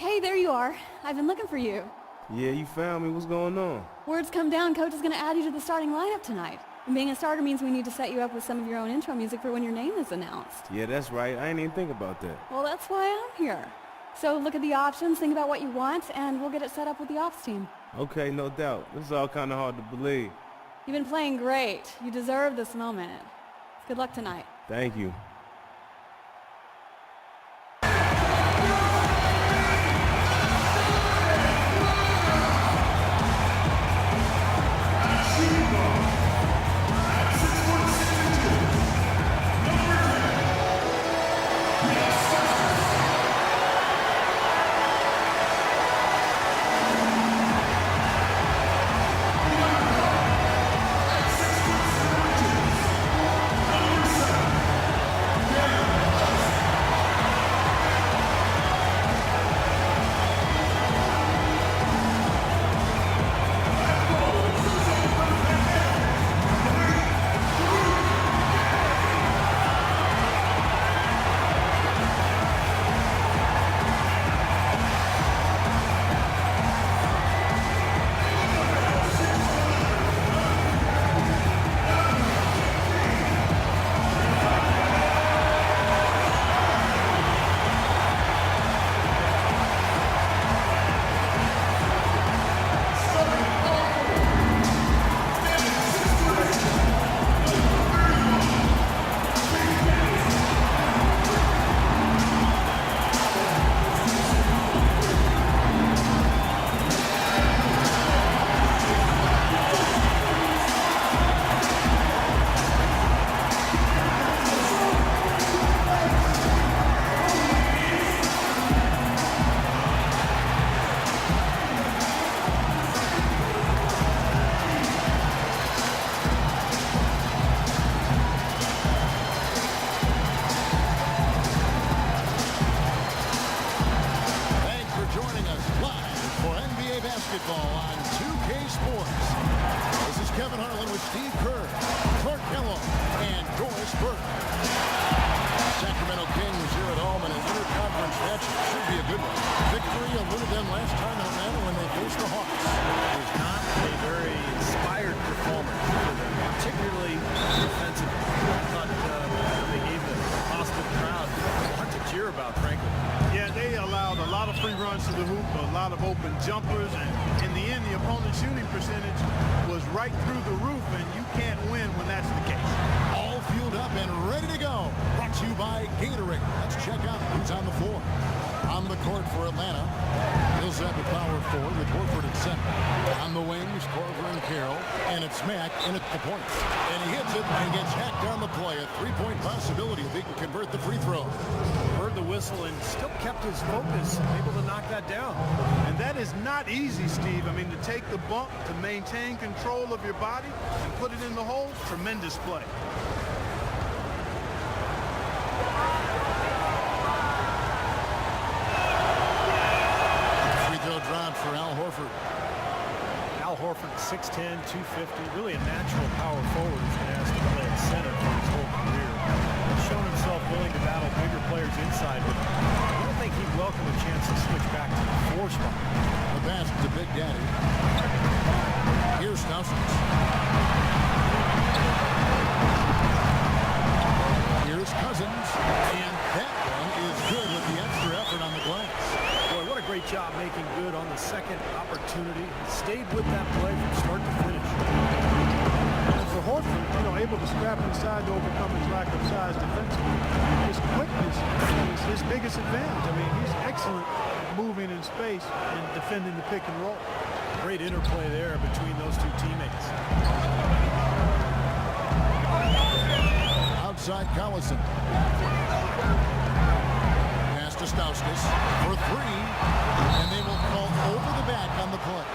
Hey, there you are. I've been looking for you. Yeah, you found me. What's going on? Word's come down, Coach is going to add you to the starting lineup tonight. And being a starter means we need to set you up with some of your own intro music for when your name is announced. Yeah, that's right. I ain't even think about that. Well, that's why I'm here. So look at the options, think about what you want, and we'll get it set up with the ops team. Okay, no doubt. This is all kind of hard to believe. You've been playing great. You deserve this moment. Good luck tonight. Thank you. Jumpers, and in the end the opponent's shooting percentage was right through the roof, and you can't win when that's the case. All fueled up and ready to go. Brought to you by Gatorade. Let's check out who's on the floor. On the court for Atlanta, Millsap at power forward with Horford at center. On the wings, Corver and Carroll, and it's Mack in at the point. And he hits it and gets hacked down the play. A three-point possibility if he can convert the free throw. Heard the whistle and still kept his focus, able to knock that down. And that is not easy, Steve. I mean, to take the bump, to maintain control of your body, and put it in the hole, tremendous play. Free throw drop for Al Horford. Al Horford, 6'10", 250, really a natural power forward. He's been asked to play at center for his whole career. He's shown himself willing to battle bigger players inside, but I don't think he'd welcome a chance to switch back to the 4 spot. The pass to Big Daddy. Here's Stauskas. Here's Cousins. And that one is good with the extra effort on the glass. Boy, what a great job making good on the second opportunity. He stayed with that play from start to finish. And for Horford, able to scrap inside to overcome his lack of size defensively. His quickness is his biggest advantage. I mean, he's excellent at moving in space and defending the pick and roll. Great interplay there between those two teammates. Outside Collison. Pass to Stauskas for 3, and they will call over the back on the play.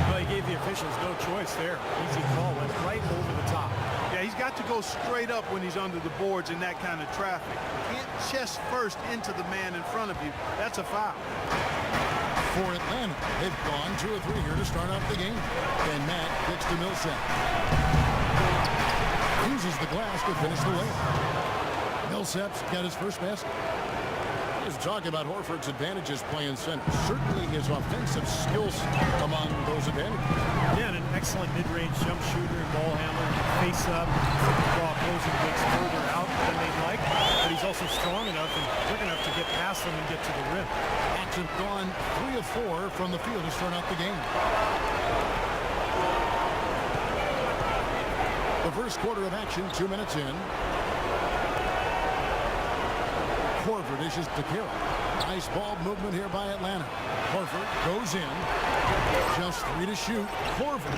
Well, he gave the officials no choice there. Easy call, went right over the top. Yeah, he's got to go straight up when he's under the boards in that kind of traffic. You can't chest first into the man in front of you. That's a foul. For Atlanta, they've gone 2 or 3 here to start off the game. And Matt kicks to Millsap. Uses the glass to finish the layup. Millsap's got his first basket. I was talking about Horford's advantages playing center. Certainly his offensive skills among those advantages. Yeah, and an excellent mid-range jump shooter and ball handler. Face up, draw opposing bigs further out than they'd like. But he's also strong enough and quick enough to get past them and get to the rim. Action gone 3 of 4 from the field to start out the game. The first quarter of action, 2 minutes in. Horford dishes to Carroll. Nice ball movement here by Atlanta. Horford goes in. Just 3 to shoot. Horford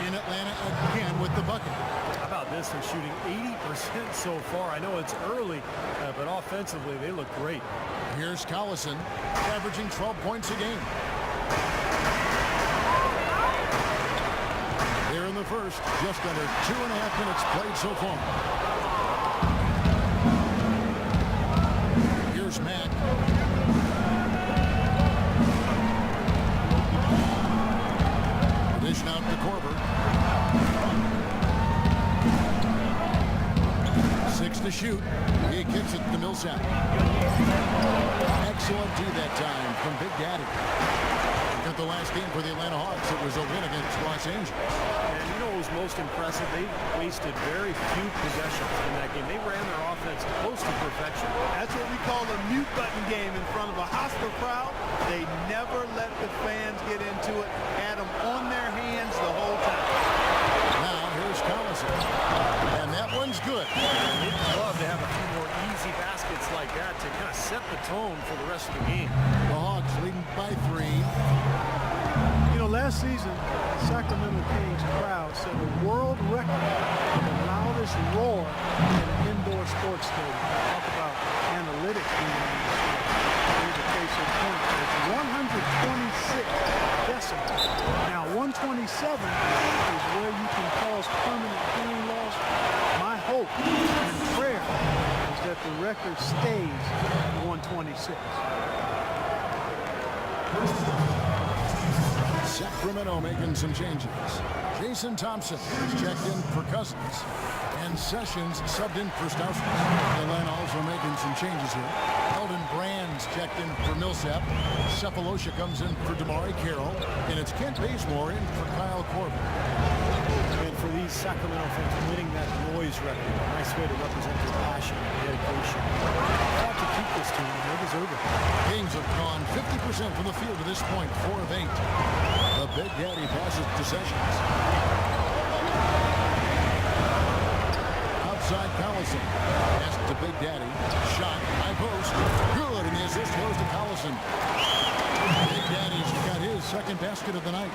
in Atlanta again with the bucket. How about this? They're shooting 80% so far. I know it's early, but offensively they look great. Here's Collison, averaging 12 points a game. Here in the first, just under 2.5 minutes played so far. Here's Mack. Dish out to Korver. 6 to shoot. He kicks it to Millsap. Excellent D that time from Big Daddy. At the last game for the Atlanta Hawks, it was a win against Los Angeles. And you know what was most impressive? They wasted very few possessions in that game. They ran their offense close to perfection. That's what we call a mute button game in front of a hostile crowd. They never let the fans get into it. Had them on their hands the whole time. Now here's Collison. And that one's good. You'd love to have a few more easy baskets like that to kind of set the tone for the rest of the game. The Hawks leading by 3. You know, last season, the Sacramento Kings crowd set a world record for the loudest roar in an indoor sports stadium. Talk about analytics being on the field. Here's a case in point. It's 126 decibels. Now, 127 is where you can cause permanent hearing loss. My hope and prayer is that the record stays 126. Sacramento making some changes. Jason Thompson is checked in for Cousins. And Sessions subbed in for Stauskas. Atlanta also making some changes here. Eldon Brand's checked in for Millsap. Cephalosha comes in for Damari Carroll. And it's Kent Bazemore in for Kyle Korver. And for these Sacramento fans, winning that noise record, a nice way to represent their passion and dedication. Fought to keep this team, and they deserve it. Kings have gone 50% from the field to this point, 4 of 8. The Big Daddy passes to Sessions. Outside Collison. Pass to Big Daddy. Shot, high post. Good, and the assist goes to Collison. Big Daddy's got his second basket of the night.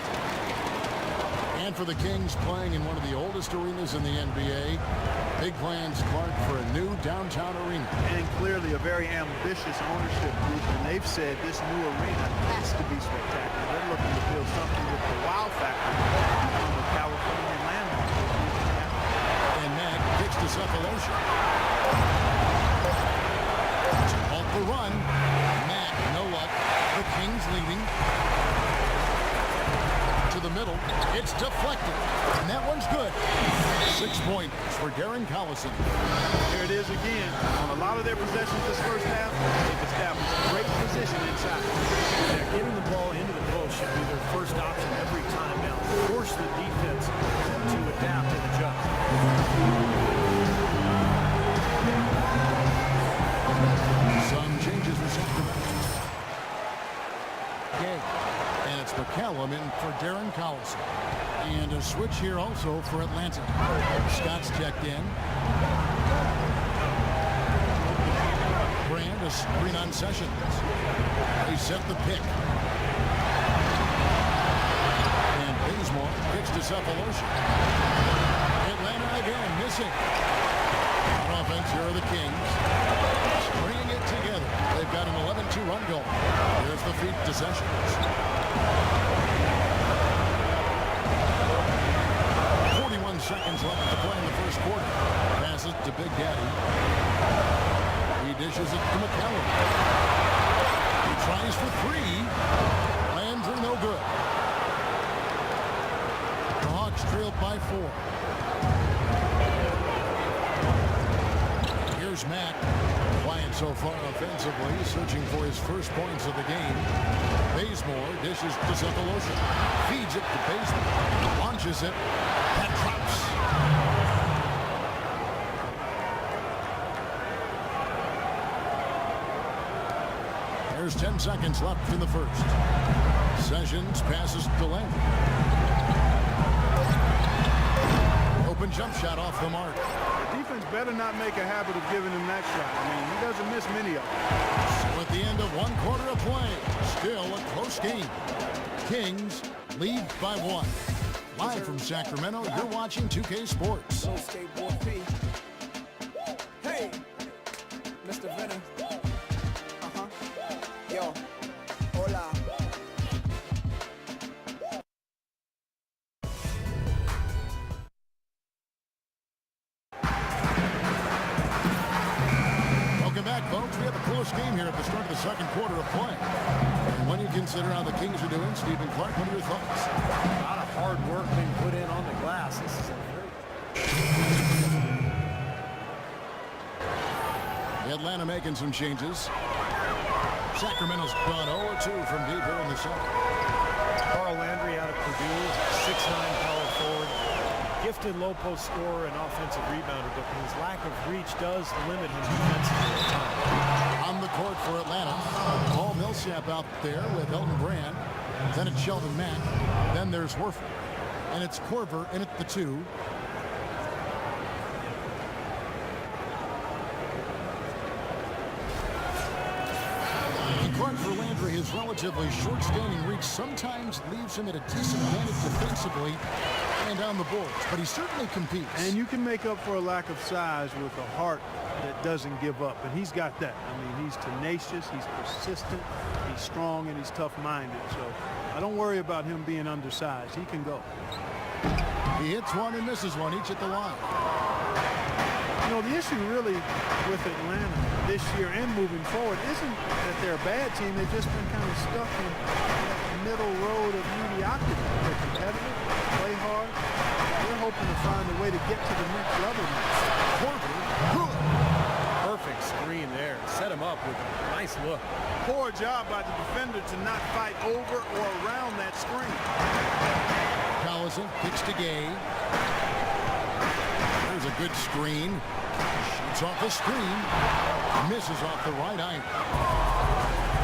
And for the Kings, playing in one of the oldest arenas in the NBA, big plans, Clark, for a new downtown arena. And clearly a very ambitious ownership group, and they've said this new arena has to be spectacular. They're looking to build something with the wow factor from the California landmark. And Mack kicks to Cephalosha. Off the run. Mack, no luck. The Kings leading. To the middle. It's deflected. And that one's good. 6 points for Darren Collison. Here it is again. On a lot of their possessions this first half, they've established great position inside. Yeah, getting the ball into the post should be their first option every time now. Force the defense to adapt and adjust. Some changes for Sacramento. Okay. And it's McCallum in for Darren Collison. And a switch here also for Atlanta. Scott's checked in. Brand, a screen on Sessions. They set the pick. And Bazemore kicks to Cephalosha. Atlanta again missing. On offense, here are the Kings. Stringing it together. They've got an 11-2 run goal. Here's the feed to Sessions. 41 seconds left to play in the first quarter. Passes to Big Daddy. He dishes it to McCallum. He tries for 3. Lands are no good. The Hawks trailed by 4. Here's Mack. Quiet so far offensively, searching for his first points of the game. Bazemore dishes to Cephalosha. Feeds it to Bazemore. Launches it. That drops. There's 10 seconds left in the first. Sessions passes to Landry. Open jump shot off the mark. The defense better not make a habit of giving him that shot. I mean, he doesn't miss many of them. So at the end of one quarter of play, still a close game. Kings lead by 1. Live from Sacramento, you're watching 2K Sports. Skateboard P. Hey, Mr. Venom. Yo, hola. Welcome back, folks. We have a close game here at the start of the second quarter of play. And when you consider how the Kings are doing, Stephen Clark, what are your thoughts? A lot of hard work being put in on the glass. This is a very... Atlanta making some changes. Sacramento's gone 0-2 from deep here in the second. Carl Landry out of Purdue, 6'9" power forward. Gifted low post scorer and offensive rebounder, but his lack of reach does limit him defensively at times. On the court for Atlanta, Paul Millsap out there with Elton Brand. Then it's Sheldon Mack. Then there's Horford. And it's Korver in at the 2. For Landry, his relatively short standing reach sometimes leaves him at a disadvantage defensively and on the boards, but he certainly competes. And you can make up for a lack of size with a heart that doesn't give up, and he's got that. I mean, he's tenacious, he's persistent, he's strong, and he's tough-minded. So I don't worry about him being undersized. He can go. He hits one and misses one, each at the line. You know, the issue really with Atlanta this year and moving forward isn't that they're a bad team. They've just been kind of stuck in that middle road of mediocrity. They're competitive, play hard. They're hoping to find a way to get to the next level now. Korver, good. Perfect screen there. Set him up with a nice look. Poor job by the defender to not fight over or around that screen. Collison kicks to Gay. There's a good screen. Shoots off the screen. Misses off the right eye.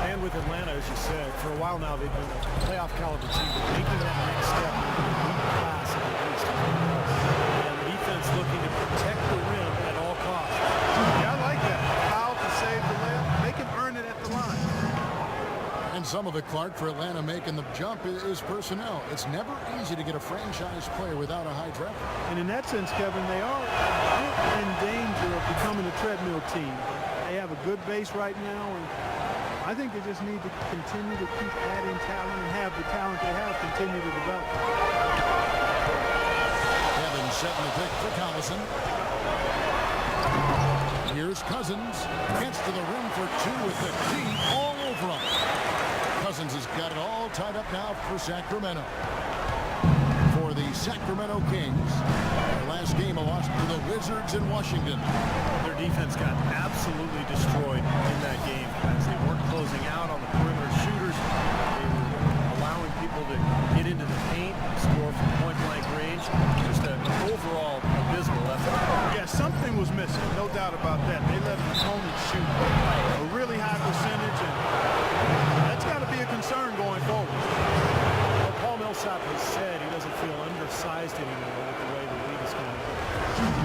And with Atlanta, as you said, for a while now they've been a playoff caliber team, but making that next step in the class at least. And the defense looking to protect the rim at all costs. Yeah, I like that. Foul to save the layup. They can earn it at the line. And some of it, Clark, for Atlanta making the jump is personnel. It's never easy to get a franchise player without a high draft. And in that sense, Kevin, they are in danger of becoming a treadmill team. They have a good base right now, and I think they just need to continue to keep adding talent and have the talent they have continue to develop. Evans setting the pick for Collison. Here's Cousins. Gets to the rim for 2 with the key all over him. Cousins has got it all tied up now for Sacramento. For the Sacramento Kings, their last game a loss to the Wizards in Washington. Their defense got absolutely destroyed in that game as they weren't closing out on the perimeter shooters. They were allowing people to get into the paint, score from point-blank range. Just an overall abysmal effort. Yeah, something was missing, no doubt about that. They let an opponent shoot a really high percentage, and that's got to be a concern going forward. Well, Paul Millsap has said he doesn't feel undersized anymore with the way the league is going.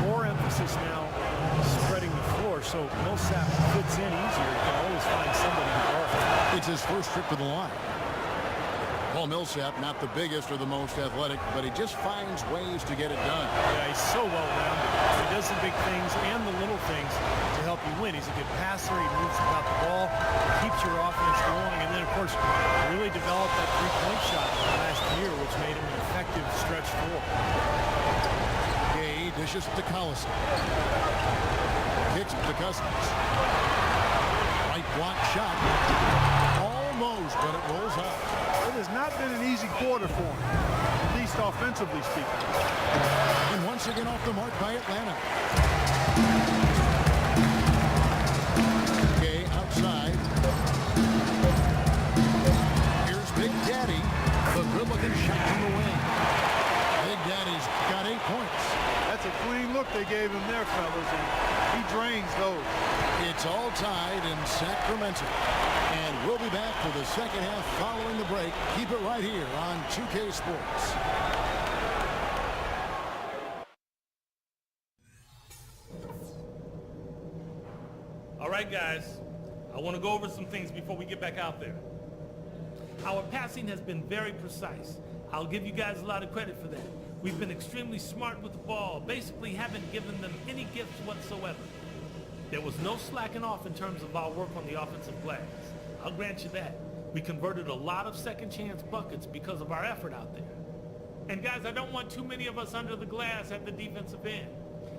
More emphasis now on spreading the floor, so Millsap fits in easier. You can always find somebody to guard. It's his first trip to the line. Paul Millsap, not the biggest or the most athletic, but he just finds ways to get it done. Yeah, he's so well-rounded. He does the big things and the little things to help you win. He's a good passer. He moves without the ball, keeps your offense going, and then, of course, really developed that three-point shot last year, which made him an effective stretch four. Gay dishes to Collison. Kicks to Cousins. Right block shot. Almost, but it rolls out. It has not been an easy quarter for him, at least offensively speaking. And once again off the mark by Atlanta. Gay and he drains those. It's all tied in Sacramento. And we'll be back for the second half following the break. Keep it right here on 2K Sports. All right, guys, I want to go over some things before we get back out there. Our passing has been very precise. I'll give you guys a lot of credit for that. We've been extremely smart with the ball, basically haven't given them any gifts whatsoever. There was no slacking off in terms of our work on the offensive glass. I'll grant you that. We converted a lot of second chance buckets because of our effort out there. And guys, I don't want too many of us under the glass at the defensive end.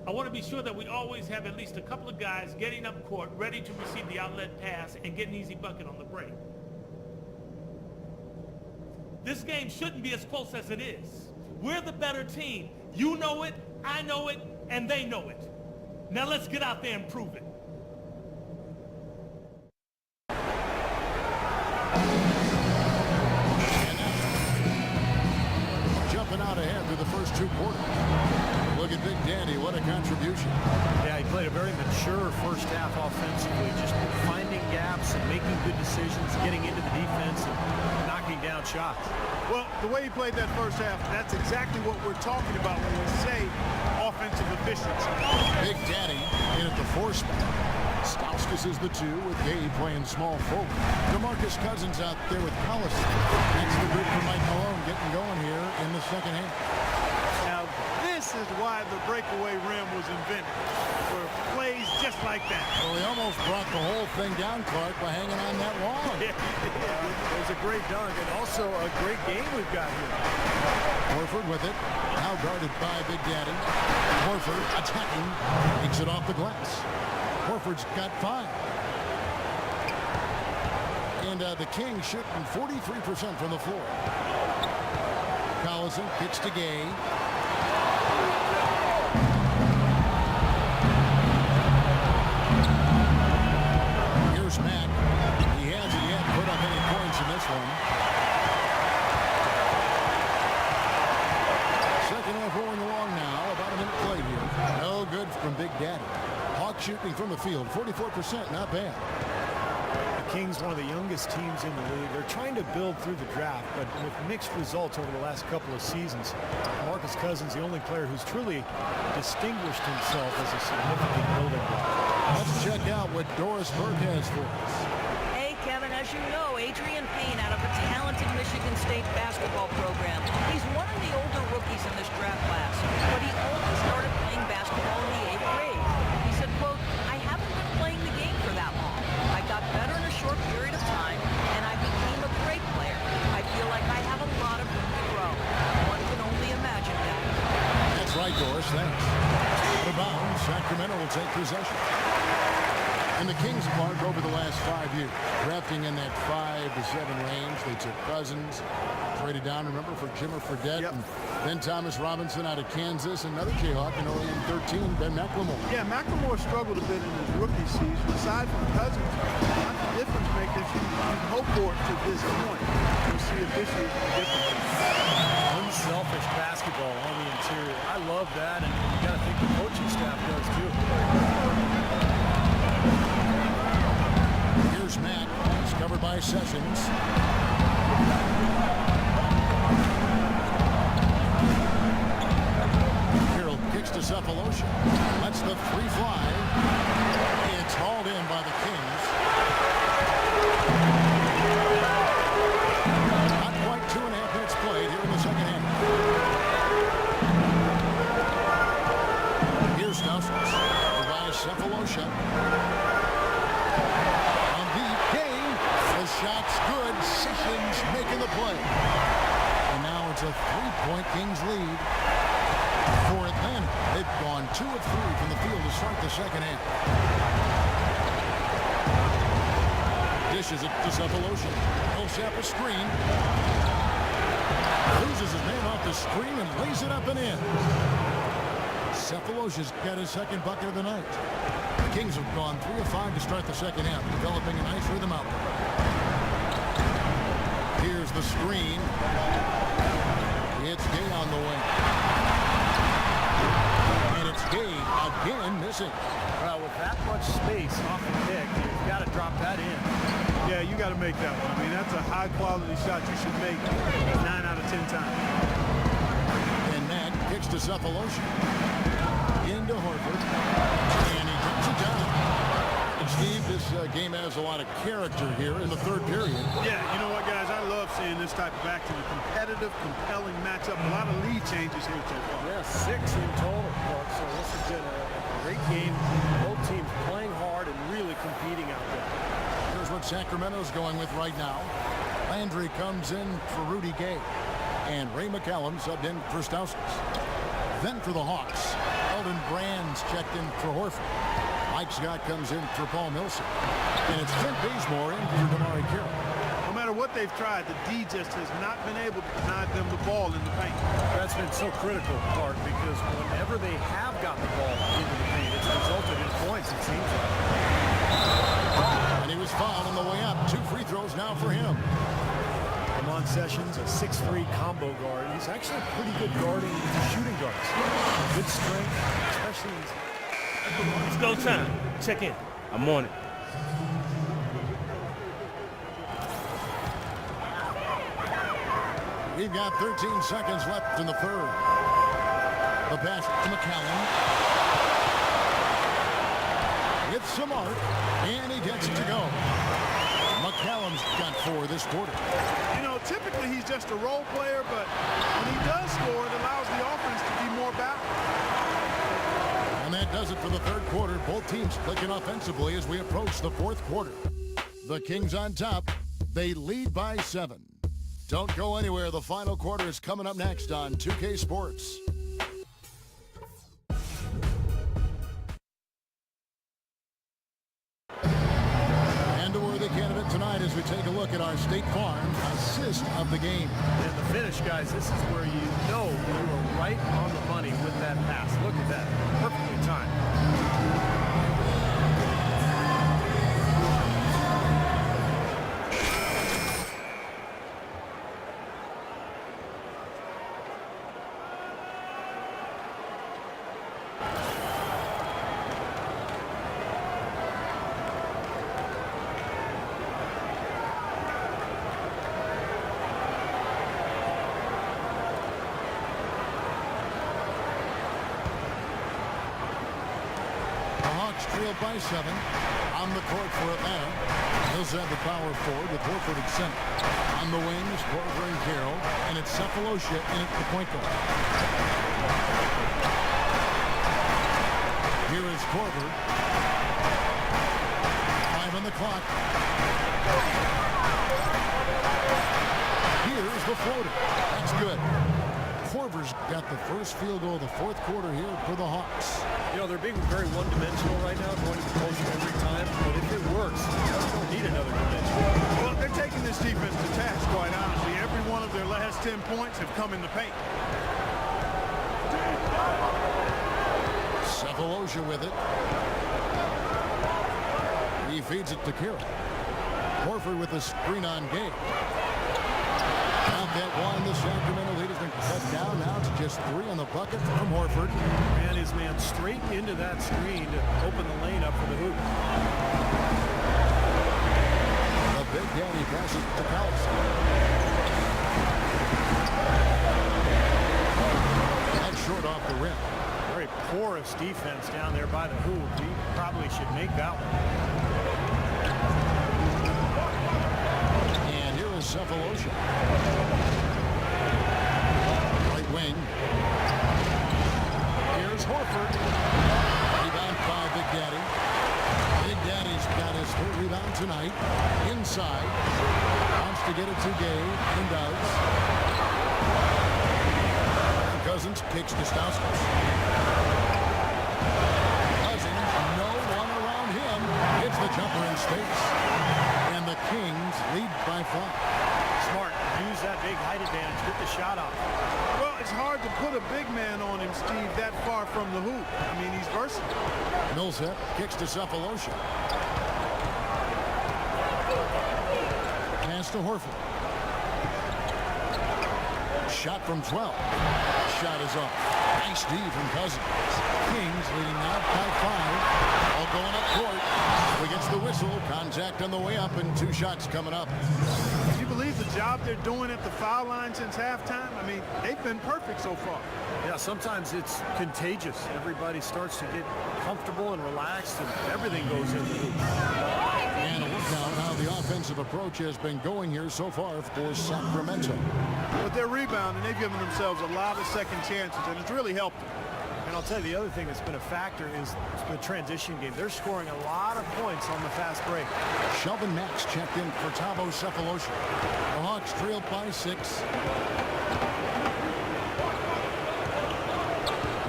I want to be sure that we always have at least a couple of guys getting up court, ready to receive the outlet pass and get an easy bucket on the break. This game shouldn't be as close as it is. We're the better team. You know it, I know it, and they know it. Now let's get out there and prove it. Jumping out ahead through the first two quarters. Look at Big Daddy, what a contribution. Yeah, he played a very mature first half offensively, just finding gaps and making good decisions, getting into the defense and knocking down shots. Well, the way he played that first half, that's exactly what we're talking about when we say offensive efficiency. Big Daddy in at the 4 spot. Stauskas is the 2 with Gay playing small forward. DeMarcus Cousins out there with Collison. That's the group for Mike Malone getting going here in the second half. Now, this is why the breakaway rim was invented, for plays just like that. Well, he almost brought the whole thing down, Clark, by hanging on that wall. It was a great dunk and also a great game we've got here. Horford with it. Now guarded by Big Daddy. Horford attacking. Takes it off the glass. Horford's got 5. And the Kings shooting 43% from the floor. Collison kicks to Gay. Here's Matt. He hasn't yet put up any points in this one. Second half rolling along now. About a minute played here. No good from Big Daddy. Hawks shooting from the field. 44%. Not bad. The Kings, one of the youngest teams in the league. They're trying to build through the draft, but with mixed results over the last couple of seasons. Marcus Cousins, the only player who's truly distinguished himself as a significant building block. Let's check out what Doris Burke has for us. Hey, Kevin, as you know, Adrian Payne out of the talented Michigan State basketball program. He's one of the older rookies in this draft class, but he only started playing basketball in the 8th grade. He said, quote, "I haven't been playing the game for that long. I got better in a short period of time, and I became a great player. I feel like I have a lot of room to grow." One can only imagine that. That's right, Doris. Thanks. Out of bounds, Sacramento will take possession. And the Kings mark over the last 5 years, drafting in that 5 to 7 range. They took Cousins, traded down, remember, for Jimmer Fredette, and then Thomas Robinson out of Kansas, another Jayhawk in 2013, Ben McLemore. Yeah, McLemore struggled a bit in his rookie season. Aside from Cousins, not the difference makers you hope for to this point. We'll see if this is different. Unselfish basketball on the interior. I love that, and you got to think the coaching staff does too. Here's Matt. He's covered by Sessions. Carroll kicks to Cephalosha. Lets the 3 fly. It's hauled in by the Kings. Not quite 2.5 minutes played here in the second half. Here's Stauskas. By Cephalosha. The shot's good. Sessions making the play. And now it's a 3-point Kings lead for Atlanta. They've gone 2 of 3 from the field to start the second half. Dishes it to Cephalosha. Millsap a screen. Loses his man off the screen and lays it up and in. Cephalosha's got his second bucket of the night. The Kings have gone 3 of 5 to start the second half, developing a nice rhythm out there. Here's the screen. It's Gay on the wing. And it's Gay Again missing. Well, with that much space off the pick, you've got to drop that in. Yeah, you got to make that one. I mean, that's a high-quality shot you should make 9 out of 10 times. And that kicks to Cephalosha. Into Horford. And he puts it down. And Steve, this game has a lot of character here in the third period. Yeah, you know what, guys? I love seeing this type of action. A competitive, compelling matchup. A lot of lead changes here so far. Yeah, 6 in total, Clark. So this has been a great game. Both teams playing hard and really competing out there. Here's what Sacramento's going with right now. Landry comes in for Rudy Gay. And Ray McCallum subbed in for Stauskas. Then for the Hawks, Eldon Brand's checked in for Horford. Mike Scott comes in for Paul Millsap. And it's Clint Bazemore in for MyCareer. No matter what they've tried, the D just has not been able to deny them the ball in the paint. That's been so critical, Clark, because whenever they have gotten the ball into the paint, it's resulted in points, it seems like. And he was fouled on the way up. 2 free throws now for him. Amon Sessions, a 6'3" combo guard. He's actually pretty good guarding shooting guards. Good strength, especially in... It's go time. Check in. I'm on it. We've got 13 seconds left in the third. The pass to McCallum. With some arc, and he gets it to go. McCallum's got 4 this quarter. You know, typically he's just a role player, but when he does score, it allows the offense to be more balanced. And that does it for the third quarter. Both teams clicking offensively as we approach the fourth quarter. The Kings on top. They lead by 7. Don't go anywhere. The final quarter is coming up next on 2K Sports. And a worthy candidate tonight as we take a look at our State Farm assist of the game. And the finish, guys, this is where you know you are right on the money with that pass. Look at that. Perfectly timed. Trailed by 7 on the court for Atlanta. He'll have the power forward with Horford at center. On the wings, Korver and Carroll, and it's Cephalosha in at the point guard. Here is Korver. 5 on the clock. Here's the floater. That's good. Korver's got the first field goal of the fourth quarter here for the Hawks. You know, they're being very one-dimensional right now, going to the post every time, but if it works, they don't need another dimension. Well, they're taking this defense to task, quite honestly. Every one of their last 10 points have come in the paint. Cephalosha with it. He feeds it to Carroll. Horford with the screen on Gay. Out that one, the Sacramento lead has been cut down now to just 3 on the bucket from Horford. Ran his man straight into that screen to open the lane up for the hoop. The Big Daddy passes to Collison. That's short off the rim. Very porous defense down there by the hoop. He probably should make that one. Cephalosha. Right wing. Here's Horford. Rebound by Big Daddy. Big Daddy's got his 3rd rebound tonight. Inside. Wants to get it to Gay and does. And Cousins kicks to Stauskas. Cousins, no one around him. Hits the jumper in space. And the Kings lead by 5. Smart. Use that big height advantage. Get the shot off. Well, it's hard to put a big man on him, Steve, that far from the hoop. I mean, he's versatile. Millsap kicks to Cephalosha. Pass to Horford. Shot from 12. Shot is off. Nice D from Cousins. Kings leading now by 5. All going up court. We gets the whistle. Contact on the way up and 2 shots coming up. Do you believe the job they're doing at the foul line since halftime? I mean, they've been perfect so far. Yeah, sometimes it's contagious. Everybody starts to get comfortable and relaxed, and everything goes in the hoop. And a look now at how the offensive approach has been going here so far for Sacramento. With their rebound, and they've given themselves a lot of second chances, and it's really helped them. And I'll tell you, the other thing that's been a factor is the transition game. They're scoring a lot of points on the fast break. Shelvin Max checked in for Thabo Sefolosha. The Hawks trailed by 6.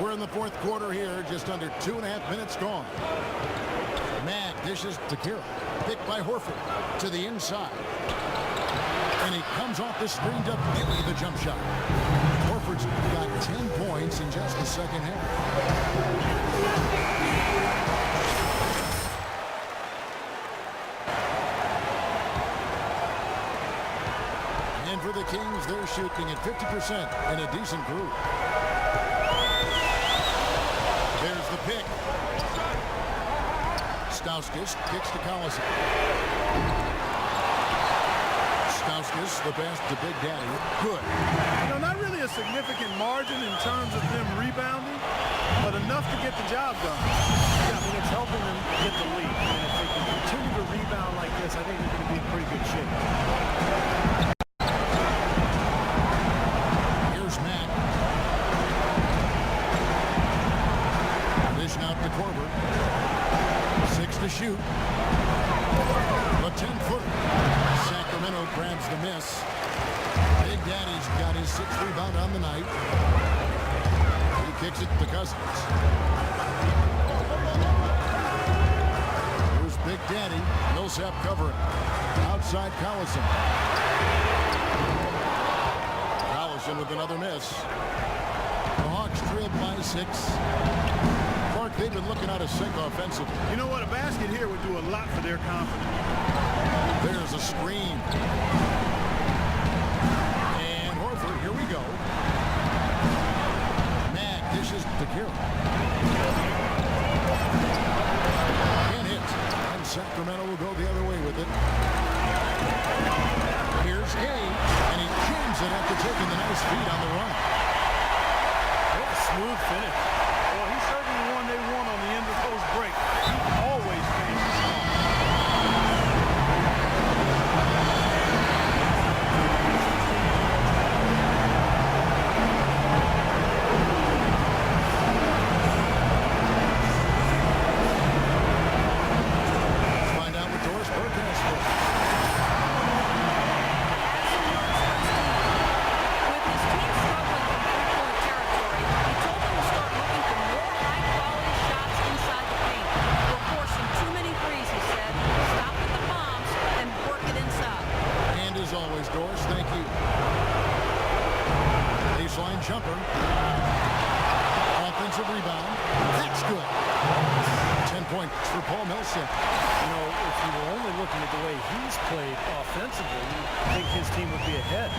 We're in the 4th quarter here, just under 2.5 minutes gone. Mack dishes to Kira. Picked by Horford to the inside. And he comes off the screen to Billy the jump shot. Horford's got 10 points in just the second half. And for the Kings, they're shooting at 50% in a decent group. There's the pick. Stauskas kicks to Collison. Stauskas, the best to Big Daddy. Good. You know, not really a significant margin in terms of them rebounding, but enough to get the job done. Yeah, I mean, it's helping them get the lead. And if they can continue to rebound like this, I think they're going to be in pretty good shape. Here's Matt. Dish out to Korver. 6 to shoot. A 10-footer. Sacramento grabs the miss. Big Daddy's got his 6th rebound on the night. He kicks it to Cousins. Here's Big Daddy. Millsap covering. Outside Collison. Collison with another miss. The Hawks trailed by 6. Clark, they've been looking out of sync offensively. You know what? A basket here would do a lot for their confidence. There's a screen. And Horford, here we go. Mack dishes to Kira. Can't hit. And Sacramento will go the other way with it. Here's Gay. And he jams it after taking the nice feed on the run. What a smooth finish. Well, he's certainly the one they want on the end of those breaks. He always finishes strong. Find out what Doris Burke has for. With his team struggling from three-point territory, he told them to start looking for more high-quality shots inside the paint. We're forcing too many threes, he said. Stop with the bombs and work it inside. And as always, Doris, thank you. Baseline jumper. Offensive rebound. That's good. 10 points for Paul Millsap. You know, if you were only looking at the way he's played offensively, you'd think his team would be ahead.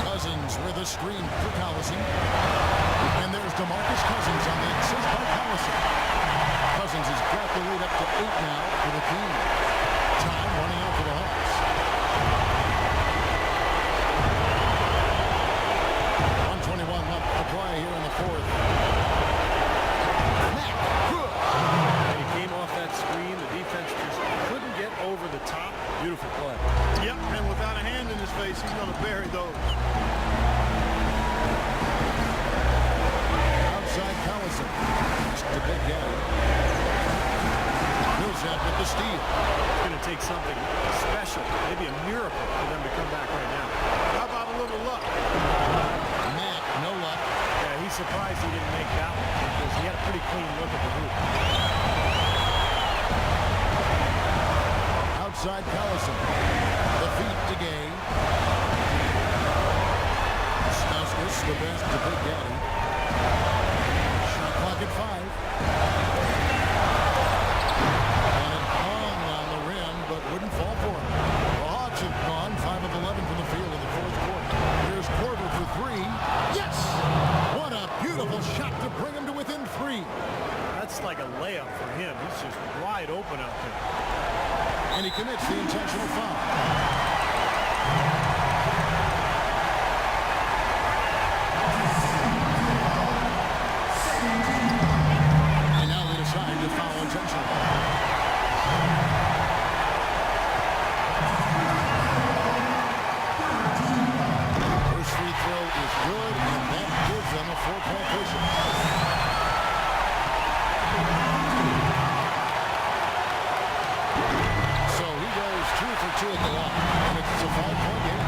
Cousins with a screen for Collison. And there's DeMarcus Cousins on the assist by Collison. Cousins has got the lead up to 8 now for the team. Time running out for the Hawks. 121 left to play here in the 4th. Mack, good. And he came off that screen. The defense just couldn't get over the top. Beautiful play. Yep, and without a hand in his face, he's going to bury those. Outside Collison. To Big Daddy. Millsap with the steal. It's going to take something special, maybe a miracle for them to come back right now. How about a little luck? Matt, no luck. Yeah, he's surprised he didn't make that one because he had a pretty clean look at the hoop. Outside Collison. The feet to Gay. Stauskas, the best to Big Daddy. Shot clock at 5. And it hung on the rim, but wouldn't fall for him. The Hawks have gone 5 of 11 from the field in the 4th looks like a layup for him. He's just wide open out there. And he commits the intentional foul. And now they decide to foul intentionally. First free throw is good, and that gives them a 4-point cushion. So he goes 2 for 2 at the line, and it's a 5-point game.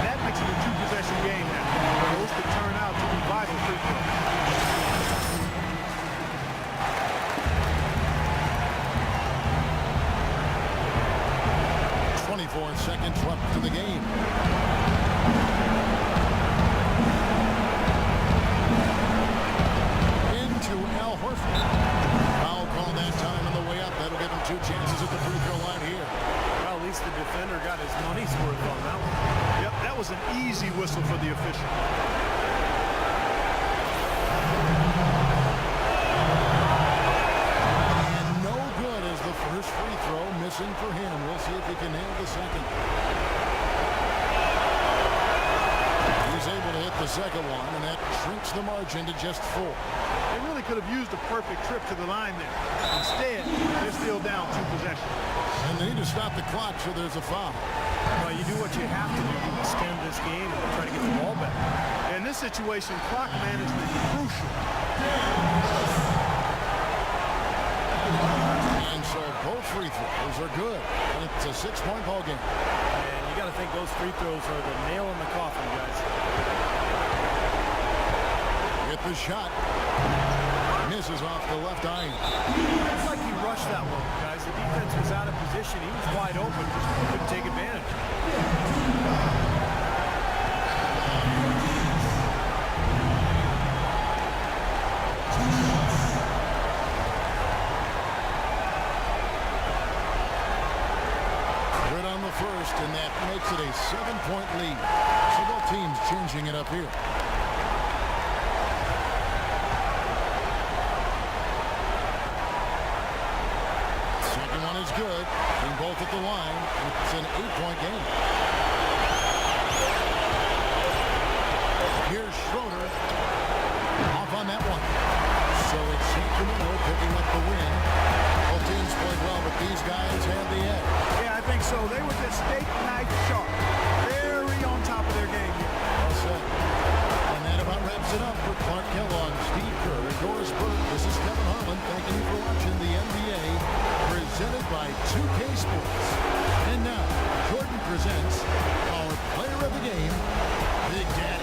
That makes it a 2-possession game now. Those could turn out to be vital free throws. 24 seconds left in the game. Into Al Horford. Foul call that time on the way up. That'll give him 2 chances at the free throw line here. Well, at least the defender got his money's worth on that one. Yep, that was an easy whistle for the official. And no good as the first free throw missing for him. We'll see if he can nail the second. He's able to hit the second one, and that shrinks the margin to just 4. They really could have used a perfect trip to the line there. Instead, they're still down 2 possessions. And they need to stop the clock, so there's a foul. Well, you do what you have to do to extend this game and try to get the ball back. In this situation, clock management is crucial. And so both free throws are good. And it's a 6-point ball game. And you got to think those free throws are the nail in the coffin, guys. Get the shot. Misses off the left eye. It's like he rushed that one, guys. The defense was out of position. He was wide open. Just couldn't take advantage. Good on the first, and that makes it a 7-point lead. So both teams changing it up here. Second one is good. And both at the line. It's an 8-point game. Here's Schroeder. Off on that one. So it's Sacramento picking up the win. Both teams played well, but these guys had the edge. Yeah, I think so. They were just steak knife sharp. Very on top of their game here. Well said. And that about wraps it up for Clark Kellogg, Steve Kerr, and Doris Burke. This is Kevin Harlan. Thanking you for watching the NBA, presented by 2K Sports. And now, Jordan presents our player of the game, Big Daddy.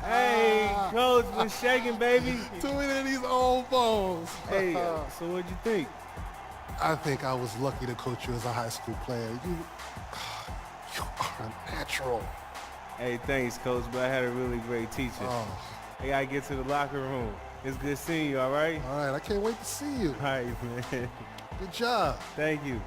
Hey, Coach, been shaking, baby. Too many of these old bones. Hey, so what'd you think? I think I was lucky to coach you as a high school player. You are a natural. Hey, thanks, Coach, but I had a really great teacher. Oh. I gotta get to the locker room. It's good seeing you, all right? All right, I can't wait to see you. All right, man. Good job. Thank you.